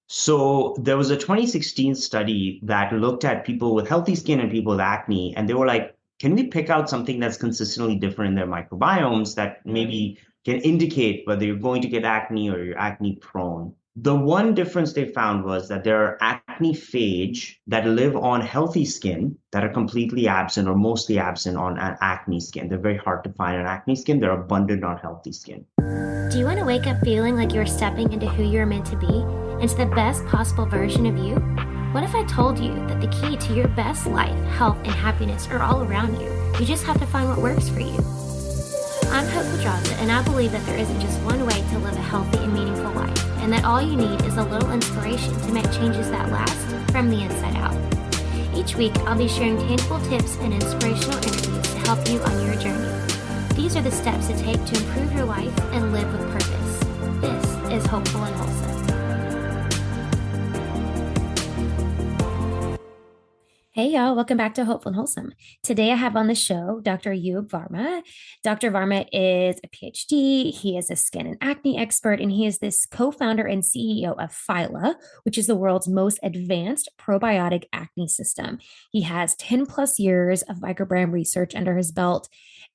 So there was a 2016 study that looked at people with healthy skin and people with acne, and they were like, can we pick out something that's consistently different in their microbiomes that maybe can indicate whether you're going to get acne or you're acne prone? The one difference they found was that there are acne phage that live on healthy skin that are completely absent or mostly absent on acne skin. They're very hard to find on acne skin. They're abundant on healthy skin. Do you want to wake up feeling like you're stepping into who you're meant to be, into the best possible version of you? What if I told you that the key to your best life, health, and happiness are all around you? You just have to find what works for you. I'm Hope Pedraza, and I believe that there isn't just one way to live a healthy and meaningful life, and that all you need is a little inspiration to make changes that last from the inside out. Each week, I'll be sharing tangible tips and inspirational interviews to help you on your journey. These are the steps to take to improve your life and live with purpose. This is Hopeful and Wholesome. Hey y'all, welcome back to Hopeful and Wholesome. Today I have on the show Dr. Yug Varma. Dr. Varma is a PhD, he is a skin and acne expert, and he is this co-founder and CEO of Phyla, which is the world's most advanced probiotic acne system. He has 10 plus years of microbiome research under his belt,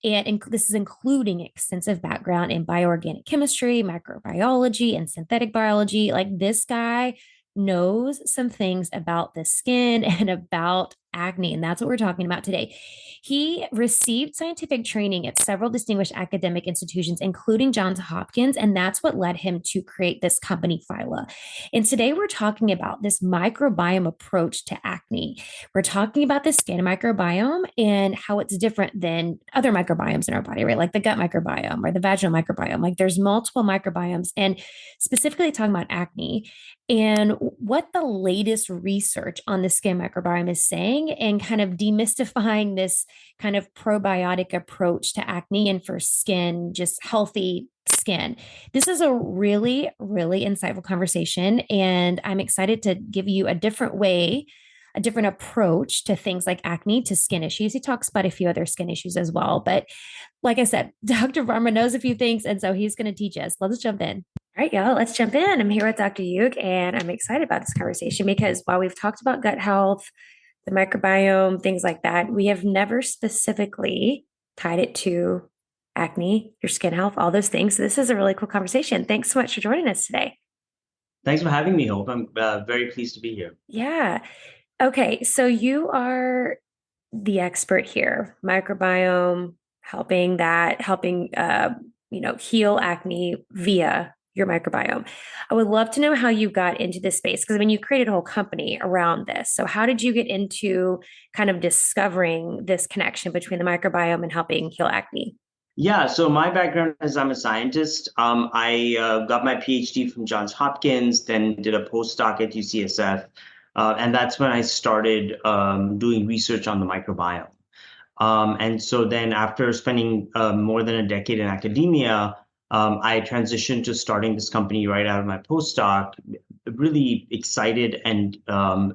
and this is including extensive background in bioorganic chemistry, microbiology, and synthetic biology. Like this guy knows some things about the skin and about acne, and that's what we're talking about today. He received scientific training at several distinguished academic institutions, including Johns Hopkins, and that's what led him to create this company, Phyla. And today we're talking about this microbiome approach to acne. We're talking about the skin microbiome and how it's different than other microbiomes in our body, right? Like the gut microbiome or the vaginal microbiome. Like there's multiple microbiomes, and specifically talking about acne and what the latest research on the skin microbiome is saying, and kind of demystifying this kind of probiotic approach to acne and for skin, just healthy skin. This is a really, really insightful conversation, and I'm excited to give you a different way, a different approach to things like acne, to skin issues. He talks about a few other skin issues as well. But like I said, Dr. Varma knows a few things, and so he's going to teach us. Let's jump in. All right, y'all, let's jump in. I'm here with Dr. Yug, and I'm excited about this conversation because while we've talked about gut health, the microbiome, things like that, we have never specifically tied it to acne, your skin health, all those things. So this is a really cool conversation. Thanks so much for joining us today. Thanks for having me, Hope. I'm very pleased to be here. Yeah. Okay, so you are the expert here, microbiome, helping heal acne via your microbiome. I would love to know how you got into this space because I mean, you created a whole company around this. So how did you get into kind of discovering this connection between the microbiome and helping heal acne? Yeah, so my background is I'm a scientist. I got my PhD from Johns Hopkins, then did a postdoc at UCSF, and that's when I started doing research on the microbiome. And so then after spending more than a decade in academia, I transitioned to starting this company right out of my postdoc, really excited and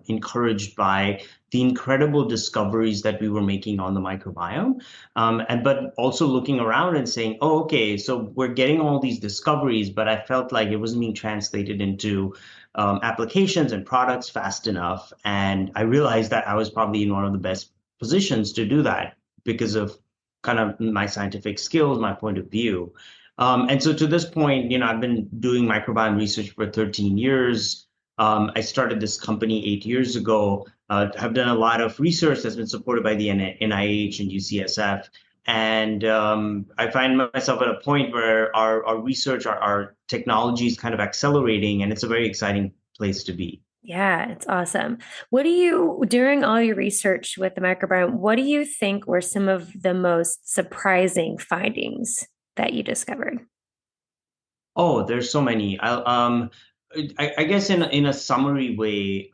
encouraged by the incredible discoveries that we were making on the microbiome. But also looking around and saying, oh, okay, so we're getting all these discoveries, but I felt like it wasn't being translated into applications and products fast enough. And I realized that I was probably in one of the best positions to do that because of kind of my scientific skills, my point of view. And so to this point, I've been doing microbiome research for 13 years. I started this company 8 years ago. Have done a lot of research that's been supported by the NIH and UCSF. And I find myself at a point where our research, our technology is kind of accelerating, and it's a very exciting place to be. Yeah, it's awesome. During all your research with the microbiome, what do you think were some of the most surprising findings that you discovered? Oh, there's so many. I guess in a summary way,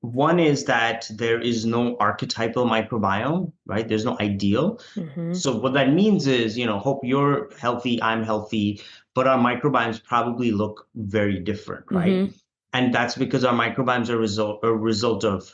one is that there is no archetypal microbiome, right? There's no ideal. Mm-hmm. So what that means is, hope you're healthy, I'm healthy, but our microbiomes probably look very different, right? Mm-hmm. And that's because our microbiomes are a result of,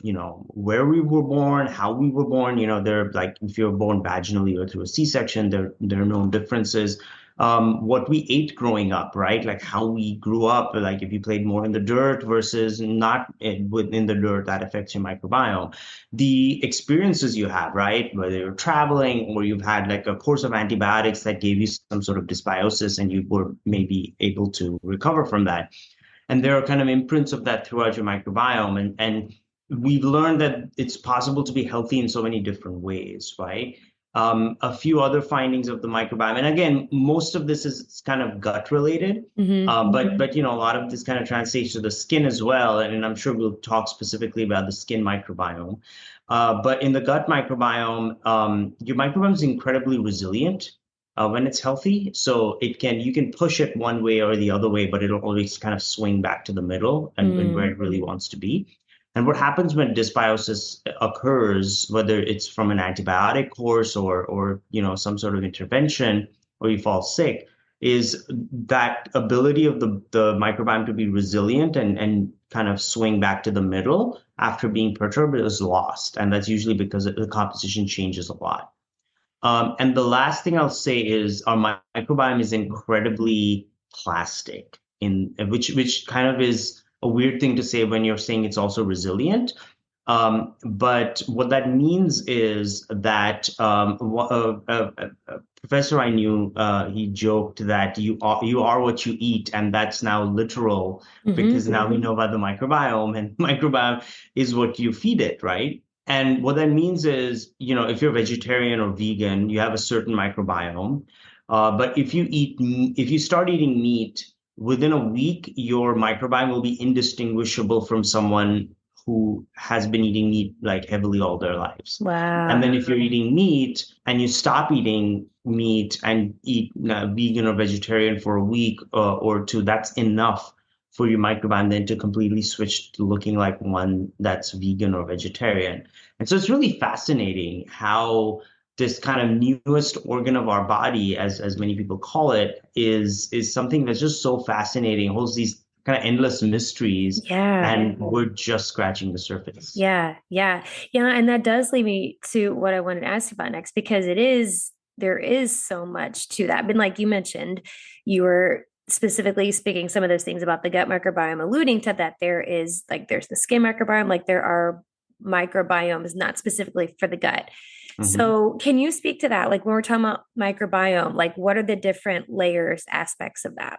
where we were born, how we were born. They're like if you were born vaginally or through a C-section, there are no differences. what we ate growing up, right? Like how we grew up, like if you played more in the dirt versus not within the dirt, that affects your microbiome. The experiences you have, right? Whether you're traveling or you've had like a course of antibiotics that gave you some sort of dysbiosis and you were maybe able to recover from that. And there are kind of imprints of that throughout your microbiome. And we've learned that it's possible to be healthy in so many different ways, right? A few other findings of the microbiome, and again, most of this is kind of gut related, but a lot of this kind of translates to the skin as well, and I'm sure we'll talk specifically about the skin microbiome. But in the gut microbiome, your microbiome is incredibly resilient when it's healthy. So you can push it one way or the other way, but it'll always kind of swing back to the middle and where it really wants to be. And what happens when dysbiosis occurs, whether it's from an antibiotic course or some sort of intervention, or you fall sick, is that ability of the microbiome to be resilient and kind of swing back to the middle after being perturbed is lost. And that's usually because the composition changes a lot. And the last thing I'll say is our microbiome is incredibly plastic, which kind of is a weird thing to say when you're saying it's also resilient. But what that means is that a professor I knew, he joked that you are what you eat, and that's now literal because now we know about the microbiome, and microbiome is what you feed it, right? And what that means is, if you're vegetarian or vegan, you have a certain microbiome. But if you start eating meat, within a week, your microbiome will be indistinguishable from someone who has been eating meat like heavily all their lives. Wow. And then if you're eating meat and you stop eating meat and eat vegan or vegetarian for a week or two, that's enough for your microbiome then to completely switch to looking like one that's vegan or vegetarian. And so it's really fascinating how this kind of newest organ of our body, as many people call it, is something that's just so fascinating, holds these kind of endless mysteries, and we're just scratching the surface. Yeah. And that does lead me to what I wanted to ask you about next, because there is so much to that. But like you mentioned, you were specifically speaking some of those things about the gut microbiome, alluding to that there's the skin microbiome, like there are microbiomes not specifically for the gut. So can you speak to that? Like when we're talking about microbiome, like what are the different layers, aspects of that?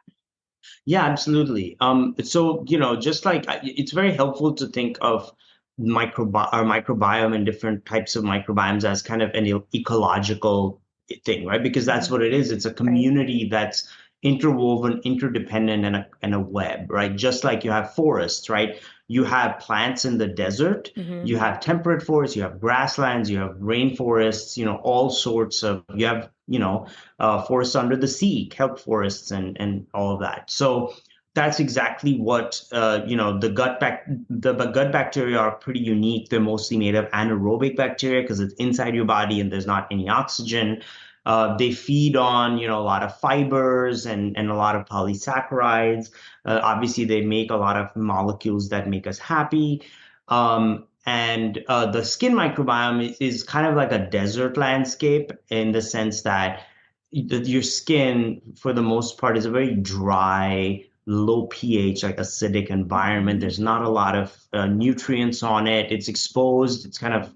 Yeah, absolutely. So, just like it's very helpful to think of microbiome and different types of microbiomes as kind of an ecological thing, right? Because that's what it is. It's a community that's interwoven, interdependent, and a web, right? Just like you have forests, right? You have plants in the desert, you have temperate forests, you have grasslands, you have rainforests, all sorts of, you have, forests under the sea, kelp forests, and all of that. So that's exactly what the gut bacteria are pretty unique. They're mostly made of anaerobic bacteria because it's inside your body and there's not any oxygen. They feed on, a lot of fibers and a lot of polysaccharides. Obviously, they make a lot of molecules that make us happy. And the skin microbiome is kind of like a desert landscape in the sense that your skin, for the most part, is a very dry, low pH, like acidic environment. There's not a lot of nutrients on it. It's exposed. It's kind of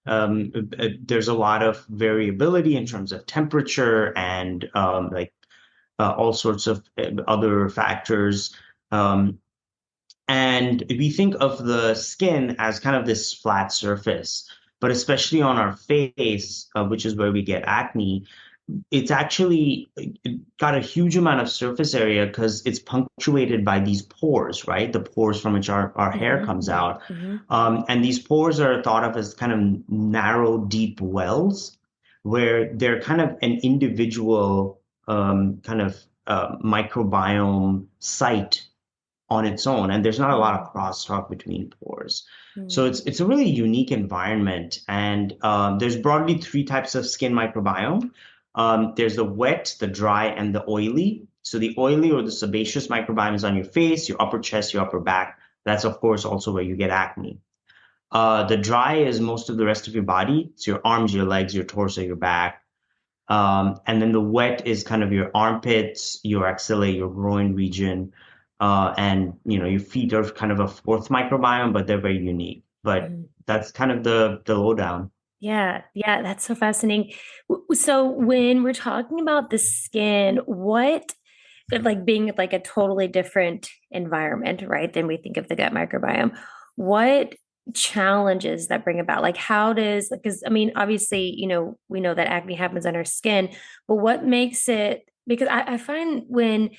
there's a lot of variability in terms of temperature and all sorts of other factors. And we think of the skin as kind of this flat surface, but especially on our face, which is where we get acne, it's actually got a huge amount of surface area because it's punctuated by these pores, right? The pores from which our hair comes out. And these pores are thought of as kind of narrow, deep wells where they're kind of an individual microbiome site on its own. And there's not a lot of crosstalk between pores. So it's a really unique environment. And there's broadly three types of skin microbiome. There's the wet, the dry, and the oily. So the oily or the sebaceous microbiome is on your face, your upper chest, your upper back. That's, of course, also where you get acne. The dry is most of the rest of your body. It's your arms, your legs, your torso, your back. And then the wet is kind of your armpits, your axilla, your groin region. And your feet are kind of a fourth microbiome, but they're very unique. But Mhm. that's kind of the lowdown. Yeah, yeah, that's so fascinating. So when we're talking about the skin, what like being like a totally different environment, right? Than we think of the gut microbiome. What challenges that bring about? Like how does because I mean, obviously, we know that acne happens on our skin, but what makes it because I find when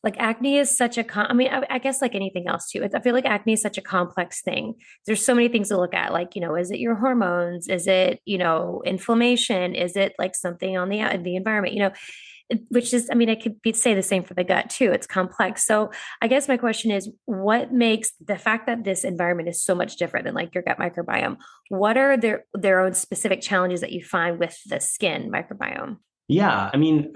like acne is such a I mean, I guess like anything else too. I feel like acne is such a complex thing. There's so many things to look at. Like, is it your hormones? Is it, inflammation? Is it like something on the environment? Which is, I mean, I could say the same for the gut too. It's complex. So I guess my question is, what makes the fact that this environment is so much different than like your gut microbiome? What are their own specific challenges that you find with the skin microbiome? Yeah, I mean,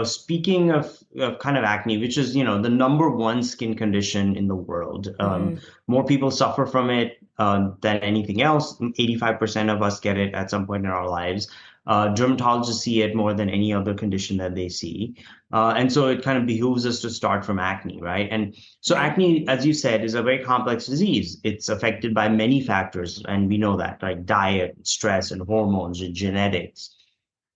speaking of kind of acne, which is, the number one skin condition in the world, Hmm. more people suffer from it than anything else. 85% of us get it at some point in our lives. Dermatologists see it more than any other condition that they see. And so it kind of behooves us to start from acne, right? And so Right. acne, as you said, is a very complex disease. It's affected by many factors, and we know that, like diet, stress, and hormones, and genetics.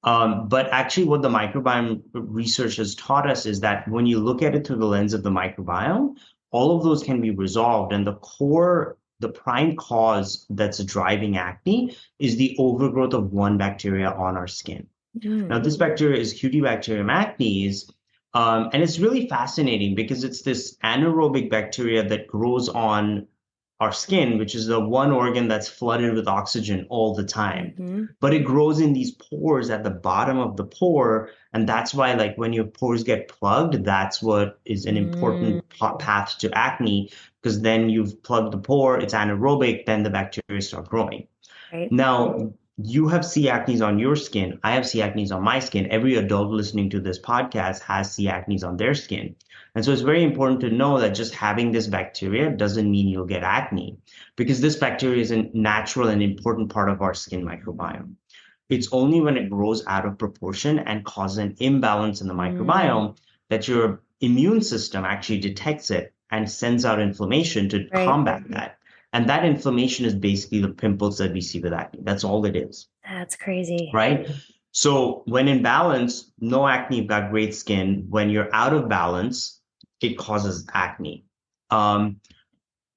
But actually, what the microbiome research has taught us is that when you look at it through the lens of the microbiome, all of those can be resolved. And the prime cause that's driving acne is the overgrowth of one bacteria on our skin. Now, Mm. this bacteria is Cutibacterium acnes, and it's really fascinating because it's this anaerobic bacteria that grows on our skin, which is the one organ that's flooded with oxygen all the time. Hmm. But it grows in these pores at the bottom of the pore, and that's why, like, when your pores get plugged, that's what is an Mm. important path to acne, because then you've plugged the pore, it's anaerobic, then the bacteria start growing. Right. Now, you have C. acnes on your skin. I have C. acnes on my skin. Every adult listening to this podcast has C. acnes on their skin. And so it's very important to know that just having this bacteria doesn't mean you'll get acne, because this bacteria is a natural and important part of our skin microbiome. It's only when it grows out of proportion and causes an imbalance in the Mm. microbiome that your immune system actually detects it and sends out inflammation to Right. combat that. And that inflammation is basically the pimples that we see with acne. That's all it is, That's crazy. right? So when in balance, no acne, you've got great skin. When you're out of balance, it causes acne. Um,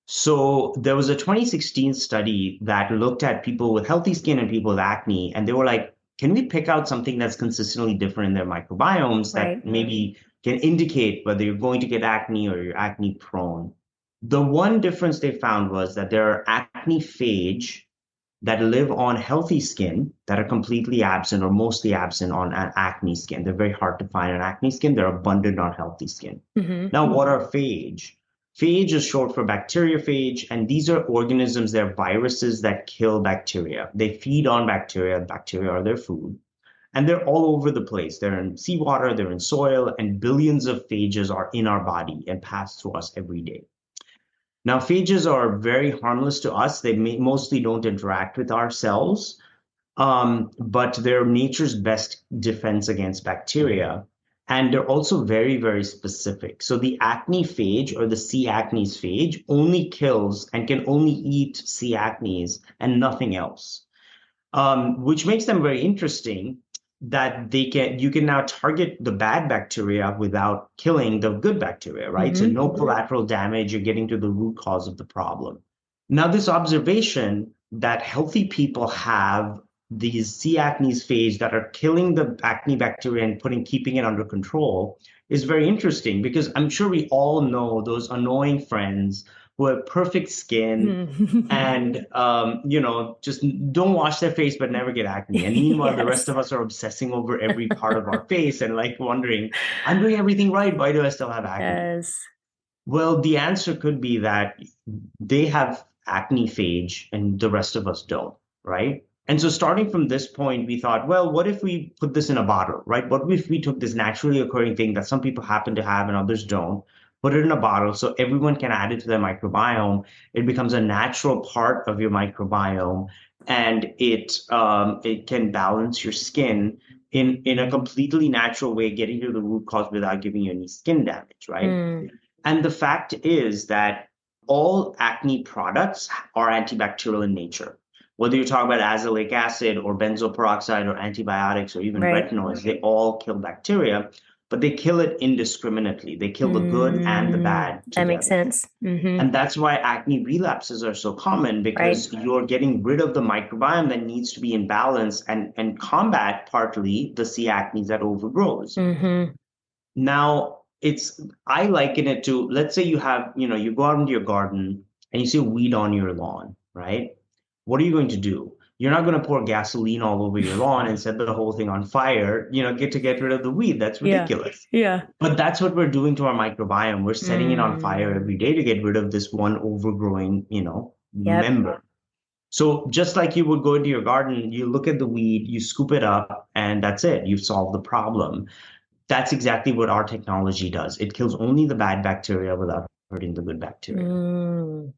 so there was a 2016 study that looked at people with healthy skin and people with acne, and they were like, can we pick out something that's consistently different in their microbiomes that Right. maybe can indicate whether you're going to get acne or you're acne prone? The one difference they found was that there are acne phage that live on healthy skin that are completely absent or mostly absent on an acne skin. They're very hard to find on acne skin. They're abundant on healthy skin. Hmm. Now, what are phage? Phage is short for bacteriophage, and these are organisms, they're viruses that kill bacteria. They feed on bacteria, bacteria are their food, and they're all over the place. They're in seawater, they're in soil, and billions of phages are in our body and pass through us every day. Now, phages are very harmless to us. They mostly don't interact with our cells, but they're nature's best defense against bacteria. And they're also very, very specific. So the acne phage or the C. acnes phage only kills and can only eat C. acnes and nothing else, which makes them very interesting that you can now target the bad bacteria without killing the good bacteria, right? So Hmm. no collateral damage, you're getting to the root cause of the problem. Now, this observation that healthy people have these C. acnes phage that are killing the acne bacteria and keeping it under control is very interesting, because I'm sure we all know those annoying friends who have perfect skin and just don't wash their face but never get acne. And meanwhile, the rest Yes. of us are obsessing over every part of our face and like wondering, I'm doing everything right, why do I still have acne? Yes. Well, the answer could be that they have acne phage and the rest of us don't, right? And so starting from this point, we thought, well, what if we put this in a bottle, right? What if we took this naturally occurring thing that some people happen to have and others don't, put it in a bottle so everyone can add it to their microbiome. It becomes a natural part of your microbiome, and it can balance your skin in a completely natural way, getting to the root cause without giving you any skin damage, right? Mm. And the fact is that all acne products are antibacterial in nature. Whether you're talking about azelaic acid or benzoyl peroxide or antibiotics or even Right. retinoids, they all kill bacteria, but they kill it indiscriminately. They kill the good and the Mm. bad That makes together. sense. And that's why acne relapses are so common Right. because you're getting rid of the microbiome that needs to be in balance and combat partly the C. acnes that overgrows. Mm-hmm. Now, I liken it to, let's say you go out into your garden and you see a weed on your lawn, right? What are you going to do? You're not going to pour gasoline all over your lawn and set the whole thing on fire, get rid of the weed. That's Yeah. ridiculous. Yeah. But that's what we're doing to our microbiome. We're setting it on fire Mm. every day to get rid of this one overgrowing, Yep. member. So just like you would go into your garden, you look at the weed, you scoop it up, and that's it. You've solved the problem. That's exactly what our technology does. It kills only the bad bacteria without hurting the good bacteria. Mm.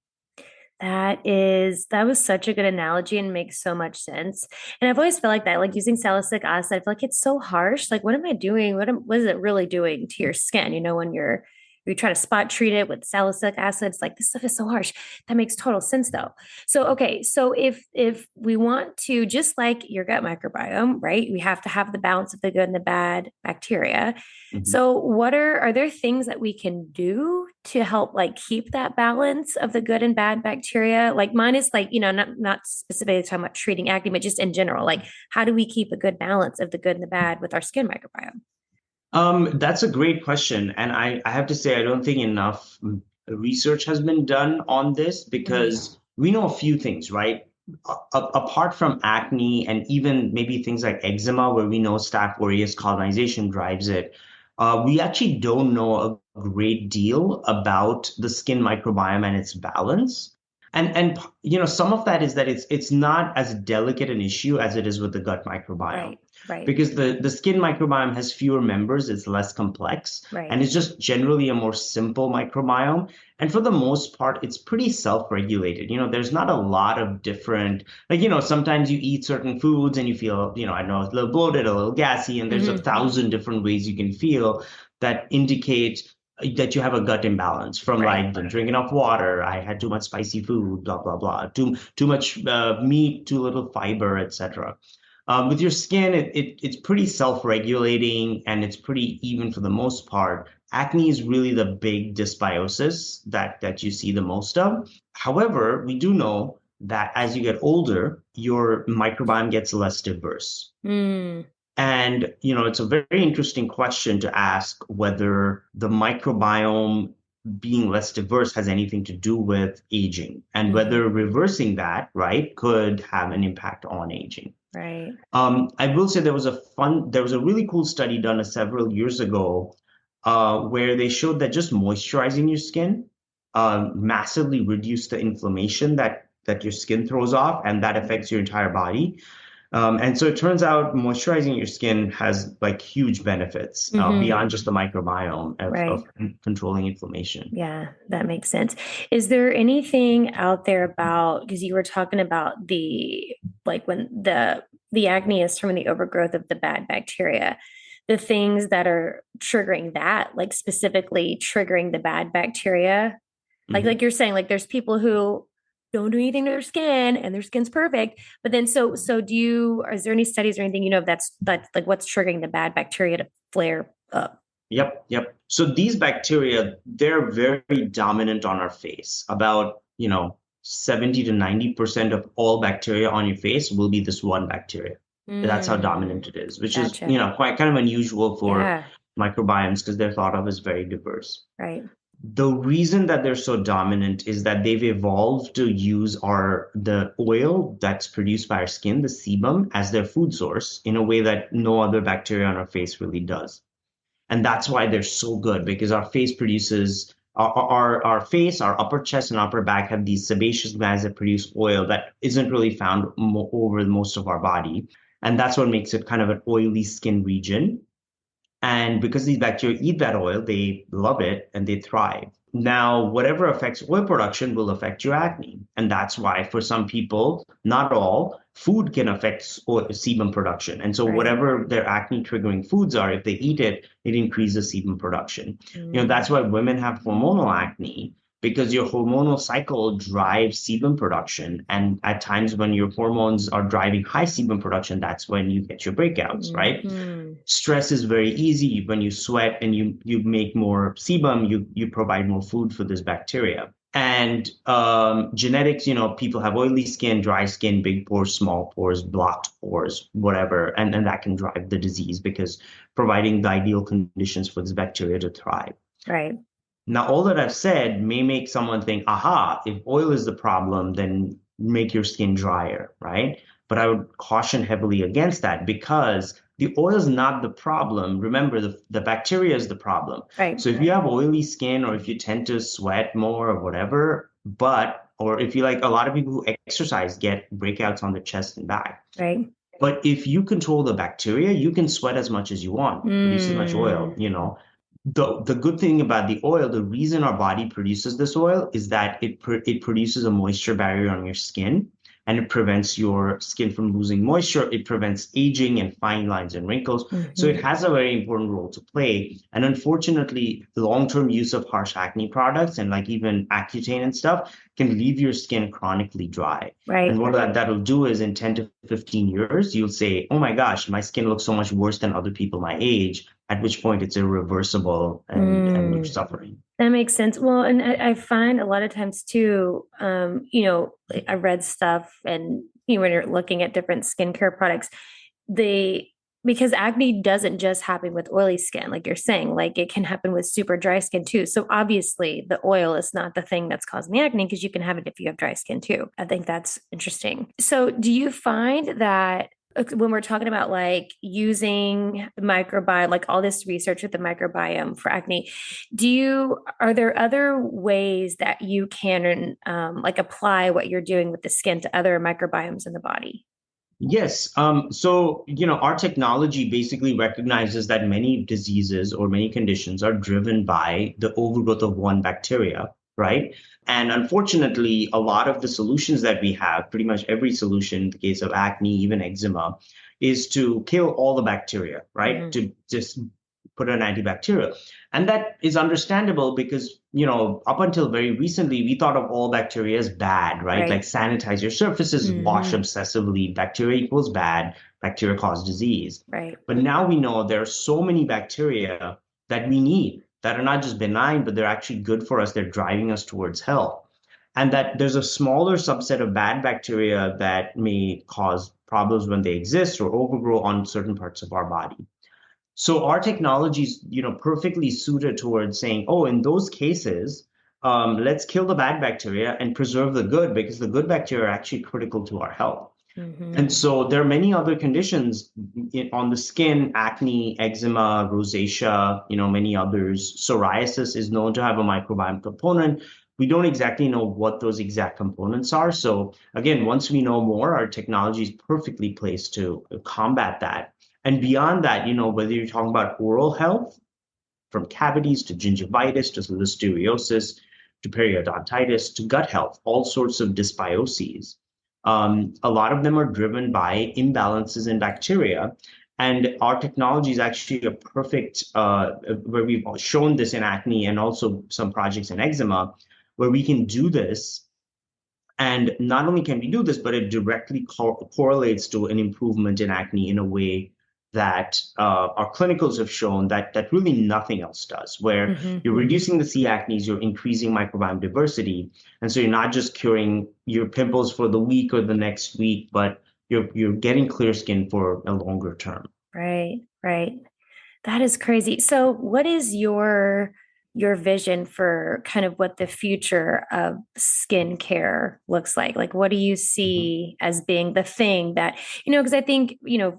That was such a good analogy and makes so much sense. And I've always felt like that, like using salicylic acid, I feel like it's so harsh. Like, what am I doing? What is it really doing to your skin? When you try to spot treat it with salicylic acid, it's like this stuff is so harsh. That makes total sense though. So okay, so if we want to, just like your gut microbiome, right? We have to have the balance of the good and the bad bacteria. Mhm. So are there things that we can do to help like keep that balance of the good and bad bacteria? Like mine is like, not specifically talking about treating acne, but just in general, like how do we keep a good balance of the good and the bad with our skin microbiome? That's a great question. And I have to say, I don't think enough research has been done on this Mm. because we know a few things, right? Apart from acne and even maybe things like eczema, where we know Staph aureus colonization drives it, we actually don't know a great deal about the skin microbiome and its balance. And some of that is that it's not as delicate an issue as it is with the gut microbiome Right, right, because the skin microbiome has fewer members, it's less complex, right. and it's just generally a more simple microbiome. And for the most part, it's pretty self-regulated. There's not a lot of different, sometimes you eat certain foods and you feel, I know, a little bloated, a little gassy, and there's a Hmm. thousand different ways you can feel that indicate that you have a gut imbalance from Right. like didn't drink enough water, I had too much spicy food, blah blah blah, too much meat, too little fiber, etc. With your skin, it's pretty self-regulating and it's pretty even for the most part. Acne is really the big dysbiosis that you see the most of. However, we do know that as you get older, your microbiome gets less diverse. Mm. And, it's a very interesting question to ask whether the microbiome being less diverse has anything to do with aging and Hmm. whether reversing that, right, could have an impact on aging. Right. I will say there was a really cool study done several years ago where they showed that just moisturizing your skin massively reduced the inflammation that your skin throws off, and that affects your entire body. And so it turns out moisturizing your skin has like huge benefits Hmm. beyond just the microbiome of Right. controlling inflammation. Yeah, that makes sense. Is there anything out there about, because you were talking about the like when the acne is from the overgrowth of the bad bacteria, the things that are triggering that, like specifically triggering the bad bacteria, like Mhm. you're saying, like there's people who don't do anything to their skin and their skin's perfect, but then so is there any studies or anything that's like what's triggering the bad bacteria to flare up? Yep, yep. So these bacteria, they're very dominant on our face. About, 70 to 90% of all bacteria on your face will be this one bacteria. That's how dominant Mm, it is, which is, gotcha. quite kind of unusual for Yeah, microbiomes because they're thought of as very diverse. right. The reason that they're so dominant is that they've evolved to use the oil that's produced by our skin, the sebum, as their food source in a way that no other bacteria on our face really does. And that's why they're so good because our face produces our face, our upper chest and upper back have these sebaceous glands that produce oil that isn't really found over most of our body. And that's what makes it kind of an oily skin region. And because these bacteria eat that oil, they love it and they thrive. Now, whatever affects oil production will affect your acne. And that's why, for some people, not all, food can affect sebum production. And so whatever their acne triggering foods are, if they eat it, it increases sebum production. That's why women have hormonal acne, because your hormonal cycle drives sebum production. And at times when your hormones are driving high sebum production, that's when you get your breakouts, right? Stress is very easy. When you sweat and you make more sebum, you provide more food for this bacteria. And genetics, people have oily skin, dry skin, big pores, small pores, blocked pores, whatever. And that can drive the disease because providing the ideal conditions for this bacteria to thrive. Right. Now, all that I've said may make someone think, aha, if oil is the problem, then make your skin drier, right? But I would caution heavily against that, because the oil is not the problem. Remember, the bacteria is the problem. Right. So if you have oily skin, or if you tend to sweat more or whatever, or if you, like a lot of people who exercise get breakouts on the chest and back. Right. But if you control the bacteria, you can sweat as much as you want, produce as much oil, The good thing about the oil, the reason our body produces this oil is that it produces a moisture barrier on your skin, and it prevents your skin from losing moisture. It prevents aging and fine lines and wrinkles. So it has a very important role to play. And unfortunately, the long-term use of harsh acne products and like even Accutane and stuff can leave your skin chronically dry. Right. And what that'll do is in 10 to 15 years, you'll say, oh my gosh, my skin looks so much worse than other people my age, at which point it's irreversible and you're suffering. That makes sense. Well, and I find a lot of times too, I read stuff, and when you're looking at different skincare products, because acne doesn't just happen with oily skin, like you're saying, like it can happen with super dry skin too. So obviously the oil is not the thing that's causing the acne, because you can have it if you have dry skin too. I think that's interesting. So do you find that when we're talking about like using the microbiome, like all this research with the microbiome for acne, are there other ways that you can like apply what you're doing with the skin to other microbiomes in the body? Yes. So, our technology basically recognizes that many diseases or many conditions are driven by the overgrowth of one bacteria, right? And unfortunately, a lot of the solutions that we have, pretty much every solution in the case of acne, even eczema, is to kill all the bacteria, right? To just put an antibacterial. And that is understandable because, up until very recently, we thought of all bacteria as bad, right? Like sanitize your surfaces, wash obsessively, bacteria equals bad, bacteria cause disease. Right. But now we know there are so many bacteria that we need that are not just benign, but they're actually good for us. They're driving us towards health. And that there's a smaller subset of bad bacteria that may cause problems when they exist or overgrow on certain parts of our body. So our technology is, perfectly suited towards saying, oh, in those cases, let's kill the bad bacteria and preserve the good, because the good bacteria are actually critical to our health. And so there are many other conditions on the skin: acne, eczema, rosacea, many others. Psoriasis is known to have a microbiome component. We don't exactly know what those exact components are. So again, once we know more, our technology is perfectly placed to combat that. And beyond that, whether you're talking about oral health, from cavities to gingivitis to listeriosis to periodontitis to gut health, all sorts of dysbioses. A lot of them are driven by imbalances in bacteria. And our technology is actually a perfect, where we've shown this in acne and also some projects in eczema, where we can do this. And not only can we do this, but it directly correlates to an improvement in acne in a way that our clinicals have shown that really nothing else does, where you're reducing the C. acnes, you're increasing microbiome diversity. And so you're not just curing your pimples for the week or the next week, but you're getting clear skin for a longer term. Right, right. That is crazy. So what is your vision for kind of what the future of skincare looks like? Like, what do you see as being the thing that, because I think,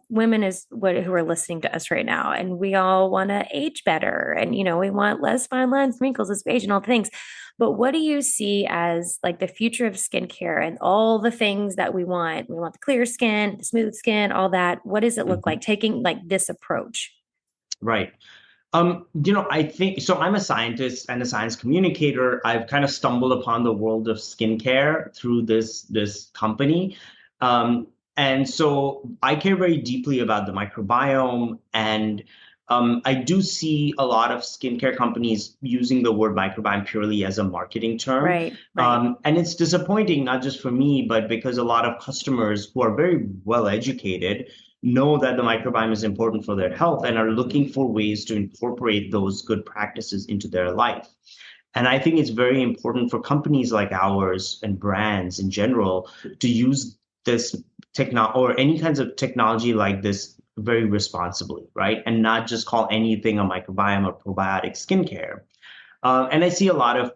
women who are listening to us right now, and we all want to age better, and, we want less fine lines, wrinkles as we age and all the things. But what do you see as like the future of skincare and all the things that we want? We want the clear skin, the smooth skin, all that. What does it look like taking like this approach? Right. I think so. I'm a scientist and a science communicator. I've kind of stumbled upon the world of skincare through this company. And so I care very deeply about the microbiome. And I do see a lot of skincare companies using the word microbiome purely as a marketing term. Right, right. And it's disappointing, not just for me, but because a lot of customers who are very well educated know that the microbiome is important for their health and are looking for ways to incorporate those good practices into their life. And I think it's very important for companies like ours and brands in general to use this technology or any kinds of technology like this very responsibly, right? And not just call anything a microbiome or probiotic skincare. And I see a lot of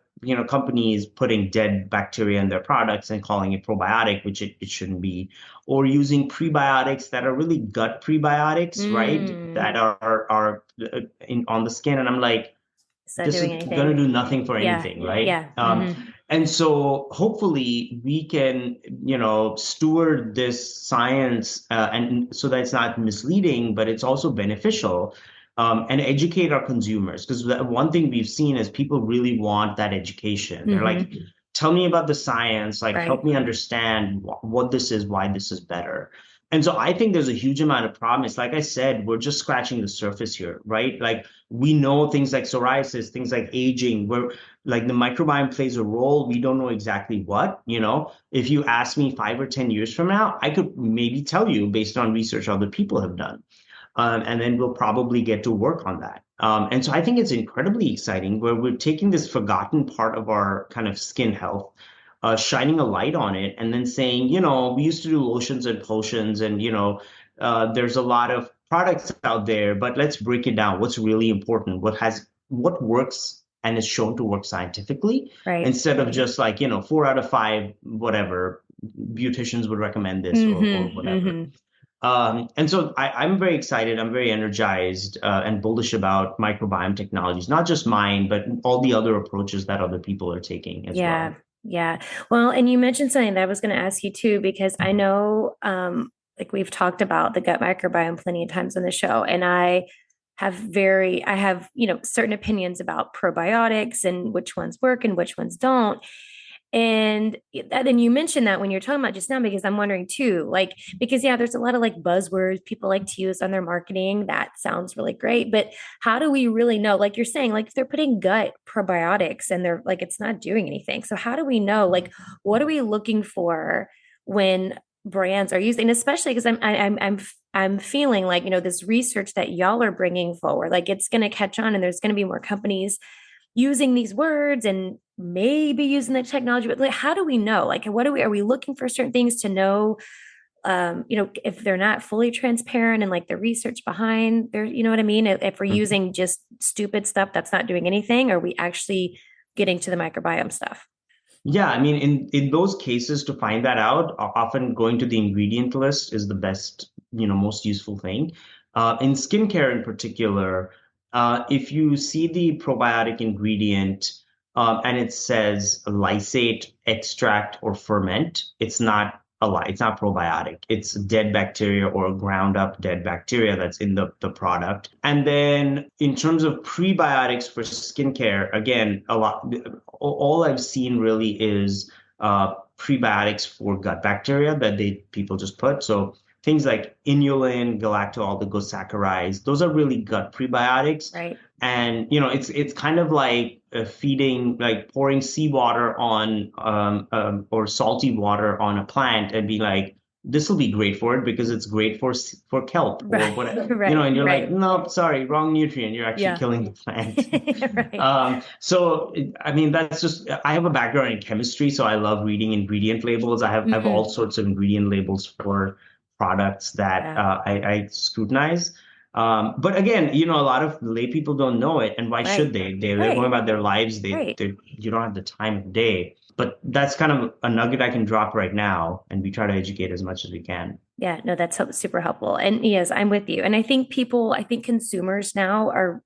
companies putting dead bacteria in their products and calling it probiotic, which it shouldn't be, or using prebiotics that are really gut prebiotics, right? That are on the skin, and I'm like, Is that this is doing going to anything? do nothing for Yeah, anything, right? yeah. Mm-hmm. And so hopefully we can, steward this science and so that it's not misleading, but it's also beneficial, and educate our consumers. Because one thing we've seen is people really want that education. They're like, Mm-hmm. tell me about the science, like Right. help me understand what this is, why this is better. And so I think there's a huge amount of promise. Like I said, we're just scratching the surface here, right? Like we know things like psoriasis, things like aging, where like the microbiome plays a role. We don't know exactly what, If you ask me 5 or 10 years from now, I could maybe tell you based on research other people have done. And then we'll probably get to work on that. And so I think it's incredibly exciting where we're taking this forgotten part of our kind of skin health, shining a light on it, and then saying, we used to do lotions and potions, and there's a lot of products out there, but let's break it down. What's really important? What works and is shown to work scientifically, Right. instead of just like 4 out of 5, whatever beauticians would recommend this or Mm-hmm. whatever. Mm-hmm. And so I'm very excited. I'm very energized and bullish about microbiome technologies, not just mine, but all the other approaches that other people are taking as Yeah. well. Yeah. Well, and you mentioned something that I was going to ask you too, because I know, like we've talked about the gut microbiome plenty of times on the show, and I have, certain opinions about probiotics and which ones work and which ones don't. And then you mentioned that when you're talking about just now, because I'm wondering too, like, because yeah, there's a lot of like buzzwords people like to use on their marketing. That sounds really great. But how do we really know? Like you're saying, like if they're putting gut probiotics and they're like, it's not doing anything. So how do we know? Like, what are we looking for when brands are using, especially because I'm feeling like, this research that y'all are bringing forward, like it's going to catch on and there's going to be more companies using these words and maybe using the technology, but like, how do we know? Like, are we looking for certain things to know? If they're not fully transparent and like the research behind there, you know what I mean? If we're Mhm. using just stupid stuff that's not doing anything, are we actually getting to the microbiome stuff? Yeah, I mean, in those cases, to find that out, often going to the ingredient list is the best, most useful thing. In skincare in particular, if you see the probiotic ingredient and it says lysate, extract, or ferment, it's not probiotic. It's dead bacteria or ground up dead bacteria that's in the product. And then in terms of prebiotics for skincare, again, all I've seen really is prebiotics for gut bacteria that people just put. So things like inulin, galacto-oligosaccharides, those are really gut prebiotics. Right. And it's kind of like feeding, like pouring seawater on or salty water on a plant and be like, this will be great for it because it's great for kelp or Right. whatever, Right. and you're like, Right. no, sorry, wrong nutrient. You're actually Yeah. killing the plant. Right. So I mean, that's just, I have a background in chemistry, so I love reading ingredient labels. I have all Mm-hmm. sorts of ingredient labels for products that Yeah. I scrutinize. But again, a lot of lay people don't know it, and why should Right. they? They're going Right. about their lives. Right. You don't have the time of day. But that's kind of a nugget I can drop right now, and we try to educate as much as we can. Yeah, no, that's super helpful. And yes, I'm with you. And I think consumers now are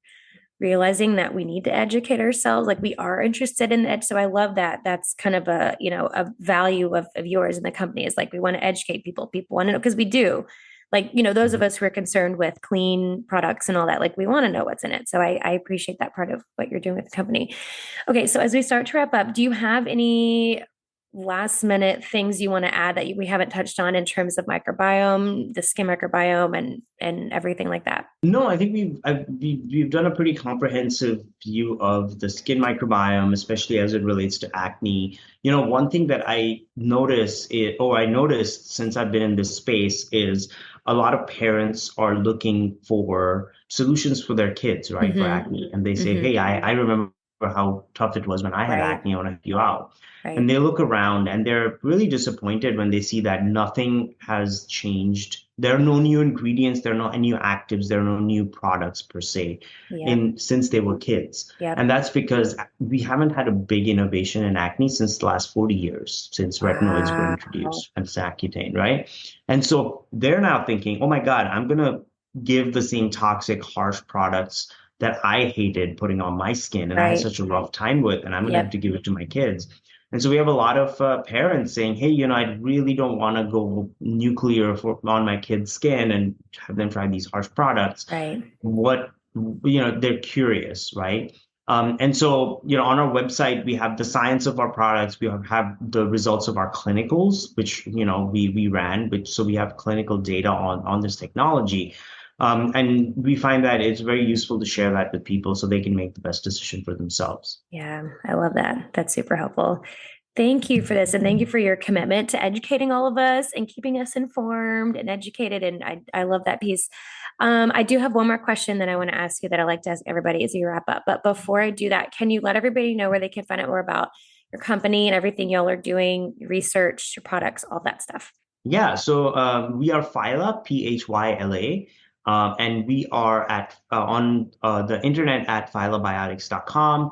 realizing that we need to educate ourselves. Like we are interested in that. So I love that. That's kind of a value of yours in the company is like we want to educate people. People want to know because we do. Like, those of Mhm. us who are concerned with clean products and all that, like we want to know what's in it. So I appreciate that part of what you're doing with the company. Okay, so as we start to wrap up, do you have any last minute things you want to add that we haven't touched on in terms of microbiome, the skin microbiome, and everything like that? No, I think we've done a pretty comprehensive view of the skin microbiome, especially as it relates to acne. One thing that I noticed since I've been in this space is a lot of parents are looking for solutions for their kids, right, for acne. And they say, hey, I remember how tough it was when I had Right. acne. I want to help you out. Right. And they look around and they're really disappointed when they see that nothing has changed. There are no new ingredients, there are no new actives, there are no new products per se since they were kids. Yep. And that's because we haven't had a big innovation in acne since the last 40 years, since retinoids were introduced and Accutane, right? And so they're now thinking, oh my God, I'm going to give the same toxic, harsh products that I hated putting on my skin and I had such a rough time with, and I'm going to have to give it to my kids. And so we have a lot of parents saying, hey, I really don't want to go nuclear on my kid's skin and have them try these harsh products. Right. They're curious, right? And so, on our website, we have the science of our products. We have the results of our clinicals, which, we ran, so we have clinical data on this technology. And we find that it's very useful to share that with people so they can make the best decision for themselves. Yeah, I love that. That's super helpful. Thank you for this. And thank you for your commitment to educating all of us and keeping us informed and educated. And I love that piece. I do have one more question that I want to ask you that I like to ask everybody as we wrap up. But before I do that, can you let everybody know where they can find out more about your company and everything y'all are doing, your research, your products, all that stuff? Yeah. So we are Phyla, Phyla. And we are on the internet at phylabiotics.com.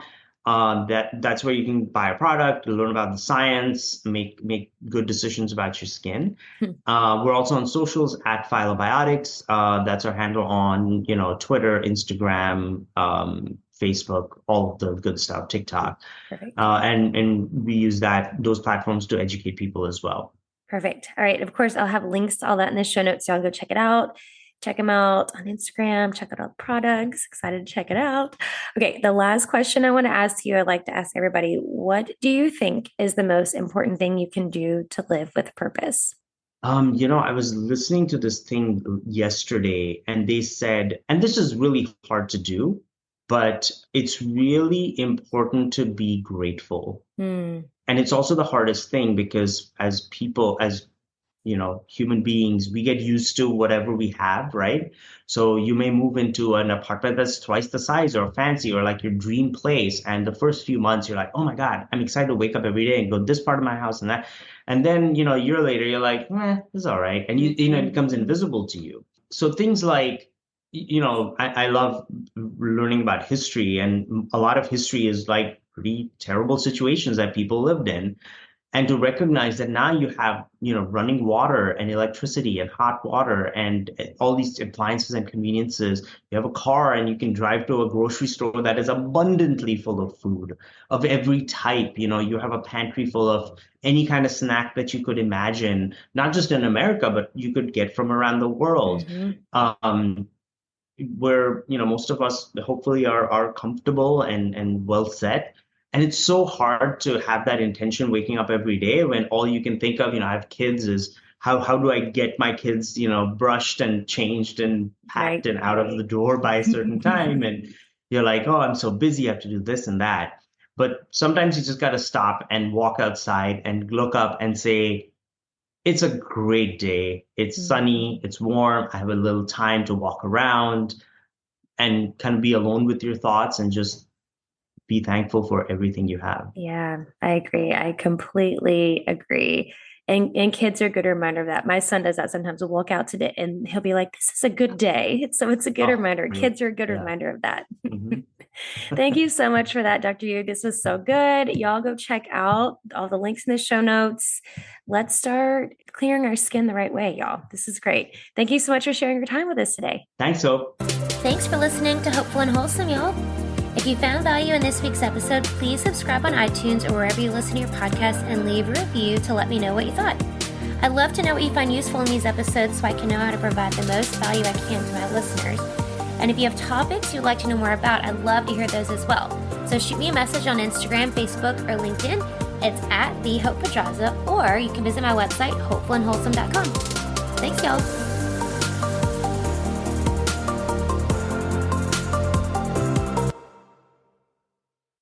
That's where you can buy a product, learn about the science, make good decisions about your skin. We're also on socials at Phylabiotics. That's our handle on Twitter, Instagram, Facebook, all of the good stuff, TikTok. Perfect. And we use those platforms to educate people as well. Perfect. All right. Of course, I'll have links to all that in the show notes. So y'all go check it out. Check them out on Instagram. Check out all the products. Excited to check it out. Okay. The last question I want to ask you, I'd like to ask everybody, what do you think is the most important thing you can do to live with purpose? I was listening to this thing yesterday and they said, and this is really hard to do, but it's really important to be grateful. And it's also the hardest thing because as people, as human beings, we get used to whatever we have, right? So you may move into an apartment that's twice the size or fancy or like your dream place. And the first few months, you're like, oh my God, I'm excited to wake up every day and go this part of my house and that. And then, a year later, you're like, this is all right. And it becomes invisible to you. So things like, I love learning about history, and a lot of history is like pretty terrible situations that people lived in. And to recognize that now you have, running water and electricity and hot water and all these appliances and conveniences. You have a car and you can drive to a grocery store that is abundantly full of food of every type. You have a pantry full of any kind of snack that you could imagine, not just in America, but you could get from around the world. Where, most of us hopefully are comfortable and well set. And it's so hard to have that intention waking up every day when all you can think of, I have kids, is how do I get my kids, brushed and changed and packed and out of the door by a certain time. And you're like, oh, I'm so busy, I have to do this and that. But sometimes you just got to stop and walk outside and look up and say, it's a great day. It's sunny, it's warm. I have a little time to walk around and kind of be alone with your thoughts and just be thankful for everything you have. Yeah, I agree. I completely agree. And kids are a good reminder of that. My son does that sometimes. We'll walk out today and he'll be like, this is a good day. So it's a good reminder. Great. Kids are a good reminder of that. Thank you so much for that, Dr. Yug. This was so good. Y'all go check out all the links in the show notes. Let's start clearing our skin the right way, y'all. This is great. Thank you so much for sharing your time with us today. Thanks, Hope. Thanks for listening to Hopeful and Wholesome, y'all. If you found value in this week's episode, please subscribe on iTunes or wherever you listen to your podcast and leave a review to let me know what you thought. I'd love to know what you find useful in these episodes so I can know how to provide the most value I can to my listeners. And if you have topics you'd like to know more about, I'd love to hear those as well. So shoot me a message on Instagram, Facebook, or LinkedIn, It's at the Hope Pedraza, or you can visit my website, hopefulandwholesome.com. Thanks, y'all.